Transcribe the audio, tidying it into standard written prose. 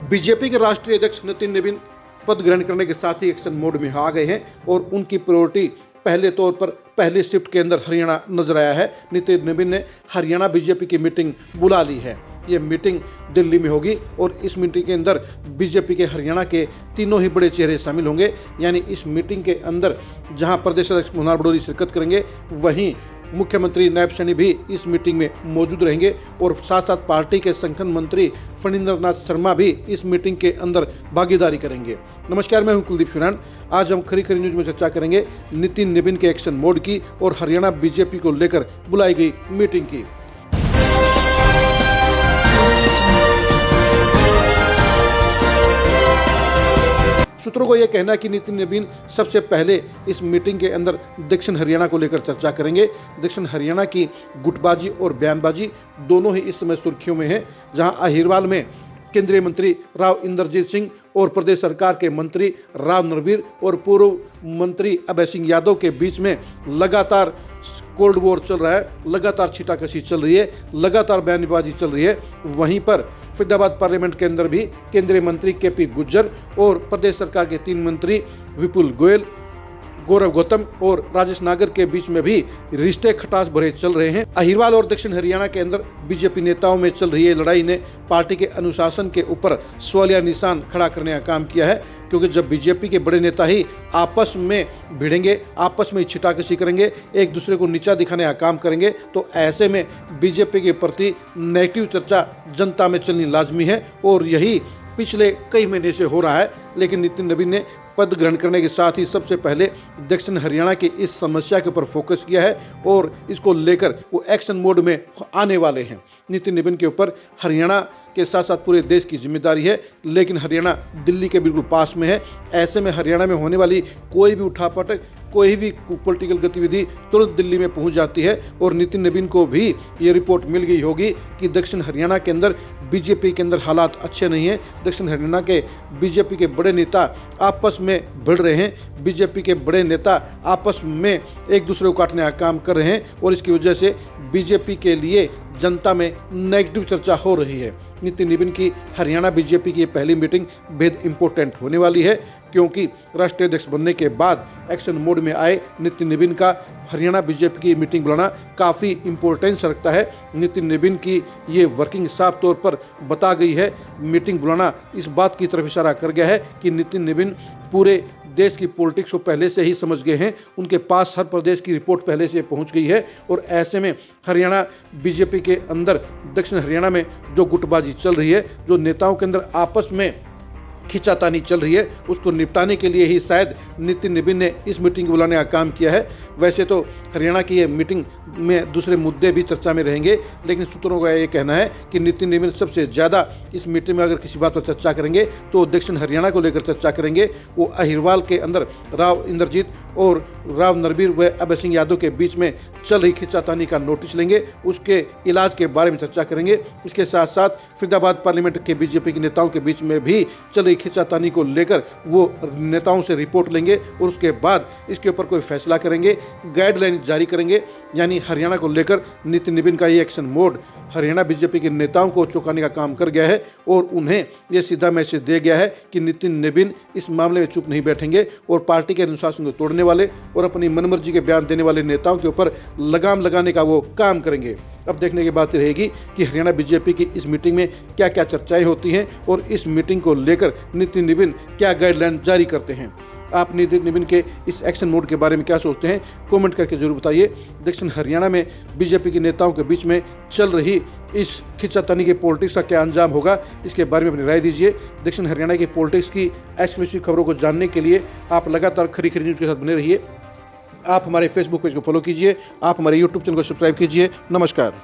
BJP के राष्ट्रीय अध्यक्ष नितिन नवीन पद ग्रहण करने के साथ ही एक्शन मोड में आ गए हैं और उनकी प्रायोरिटी पहले तौर पर पहली शिफ्ट के अंदर हरियाणा नजर आया है। नितिन नवीन ने हरियाणा बीजेपी की मीटिंग बुला ली है। ये मीटिंग दिल्ली में होगी और इस मीटिंग के अंदर बीजेपी के हरियाणा के तीनों ही बड़े चेहरे शामिल होंगे। यानी इस मीटिंग के अंदर जहां प्रदेश अध्यक्ष मनोहर बड़ोली शिरकत करेंगे, वहीं मुख्यमंत्री नायब सैनी भी इस मीटिंग में मौजूद रहेंगे और साथ साथ पार्टी के संगठन मंत्री फणींद्र नाथ शर्मा भी इस मीटिंग के अंदर भागीदारी करेंगे। नमस्कार, मैं हूं कुलदीप शिवरान। आज हम खरी खरी न्यूज में चर्चा करेंगे नितिन नवीन के एक्शन मोड की और हरियाणा बीजेपी को लेकर बुलाई गई मीटिंग की। सूत्रों को यह कहना है कि नितिन नवीन सबसे पहले इस मीटिंग के अंदर दक्षिण हरियाणा को लेकर चर्चा करेंगे। दक्षिण हरियाणा की गुटबाजी और बयानबाजी दोनों ही इस समय सुर्खियों में है, जहां अहिरवाल में केंद्रीय मंत्री राव इंद्रजीत सिंह और प्रदेश सरकार के मंत्री राव नरवीर और पूर्व मंत्री अभय सिंह यादव के बीच में लगातार कोल्ड वॉर चल रहा है, लगातार छींटाकशी चल रही है, लगातार बयानबाजी चल रही है। वहीं पर फरीदाबाद पार्लियामेंट के अंदर भी केंद्रीय मंत्री केपी गुर्जर और प्रदेश सरकार के 3 मंत्री विपुल गोयल, गौरव गौतम और राजेश नागर के बीच में भी रिश्ते खटास भरे चल रहे हैं। अहिरवाल और दक्षिण हरियाणा के अंदर बीजेपी नेताओं में चल रही है लड़ाई ने पार्टी के अनुशासन के ऊपर सवालिया निशान खड़ा करने का काम किया है, क्योंकि जब बीजेपी के बड़े नेता ही आपस में भिड़ेंगे, आपस में छिटाकशी करेंगे, एक दूसरे को नीचा दिखाने का काम करेंगे, तो ऐसे में बीजेपी के प्रति नेगेटिव चर्चा जनता में चलनी लाजमी है और यही पिछले कई महीने से हो रहा है। लेकिन नितिन नवीन ने पद ग्रहण करने के साथ ही सबसे पहले दक्षिण हरियाणा की इस समस्या के ऊपर फोकस किया है और इसको लेकर वो एक्शन मोड में आने वाले हैं। नितिन नवीन के ऊपर हरियाणा के साथ साथ पूरे देश की जिम्मेदारी है, लेकिन हरियाणा दिल्ली के बिल्कुल पास में है। ऐसे में हरियाणा में होने वाली कोई भी उठापटक, कोई भी पॉलिटिकल गतिविधि तुरंत दिल्ली में पहुंच जाती है और नितिन नवीन को भी ये रिपोर्ट मिल गई होगी कि दक्षिण हरियाणा के अंदर बीजेपी के अंदर हालात अच्छे नहीं हैं। दक्षिण हरियाणा के बीजेपी के बड़े नेता आपस में भिड़ रहे हैं, बीजेपी के बड़े नेता आपस में एक दूसरे को काटने का काम कर रहे हैं और इसकी वजह से बीजेपी के लिए जनता में नेगेटिव चर्चा हो रही है। नितिन नवीन की हरियाणा बीजेपी की पहली मीटिंग बेहद इंपॉर्टेंट होने वाली है, क्योंकि राष्ट्रीय अध्यक्ष बनने के बाद एक्शन मोड में आए नितिन नवीन का हरियाणा बीजेपी की मीटिंग बुलाना काफ़ी इंपॉर्टेंस रखता है। नितिन नवीन की ये वर्किंग साफ तौर पर बता गई है। मीटिंग बुलाना इस बात की तरफ इशारा कर गया है कि नितिन नवीन पूरे देश की पॉलिटिक्स को पहले से ही समझ गए हैं, उनके पास हर प्रदेश की रिपोर्ट पहले से पहुंच गई है और ऐसे में हरियाणा बीजेपी के अंदर दक्षिण हरियाणा में जो गुटबाजी चल रही है, जो नेताओं के अंदर आपस में खिंचातानी चल रही है, उसको निपटाने के लिए ही शायद नितिन नवीन ने इस मीटिंग को बुलाने का काम किया है। वैसे तो हरियाणा की ये मीटिंग में दूसरे मुद्दे भी चर्चा में रहेंगे, लेकिन सूत्रों का ये कहना है कि नितिन नवीन सबसे ज़्यादा इस मीटिंग में अगर किसी बात पर चर्चा करेंगे तो दक्षिण हरियाणा को लेकर चर्चा करेंगे। वो अहिरवाल के अंदर राव इंद्रजीत और राव नरवीर व अभय सिंह यादव के बीच में चल रही खिंचातानी का नोटिस लेंगे, उसके इलाज के बारे में चर्चा करेंगे। इसके साथ साथ फरीदाबाद पार्लियामेंट के बीजेपी के नेताओं के बीच में भी चल रही खिंचातानी को लेकर वो नेताओं से रिपोर्ट लेंगे और उसके बाद इसके ऊपर कोई फैसला करेंगे, गाइडलाइन जारी करेंगे। यानी हरियाणा को लेकर नितिन नवीन का ये एक्शन मोड हरियाणा बीजेपी के नेताओं को चौंकाने का काम कर गया है और उन्हें यह सीधा मैसेज दे गया है कि नितिन नवीन इस मामले में चुप नहीं बैठेंगे और पार्टी के अनुशासन को तोड़ने वाले और अपनी मनमर्जी के बयान देने वाले नेताओं के ऊपर लगाम लगाने का वो काम करेंगे। अब देखने की बात रहेगी कि हरियाणा बीजेपी की इस मीटिंग में क्या क्या चर्चाएं होती हैं और इस मीटिंग को लेकर नितिन नवीन क्या गाइडलाइन जारी करते हैं। आप नितिन नवीन के इस एक्शन मोड के बारे में क्या सोचते हैं, कमेंट करके जरूर बताइए। दक्षिण हरियाणा में बीजेपी के नेताओं के बीच में चल रही इस खिंचातानी के पॉलिटिक्स का क्या अंजाम होगा, इसके बारे में अपनी राय दीजिए। दक्षिण हरियाणा की पॉलिटिक्स की एक्सक्लूसिव खबरों को जानने के लिए आप लगातार खरी खरी न्यूज़ के साथ बने रहिए। आप हमारे फेसबुक पेज को फॉलो कीजिए, आप हमारे यूट्यूब चैनल को सब्सक्राइब कीजिए। नमस्कार।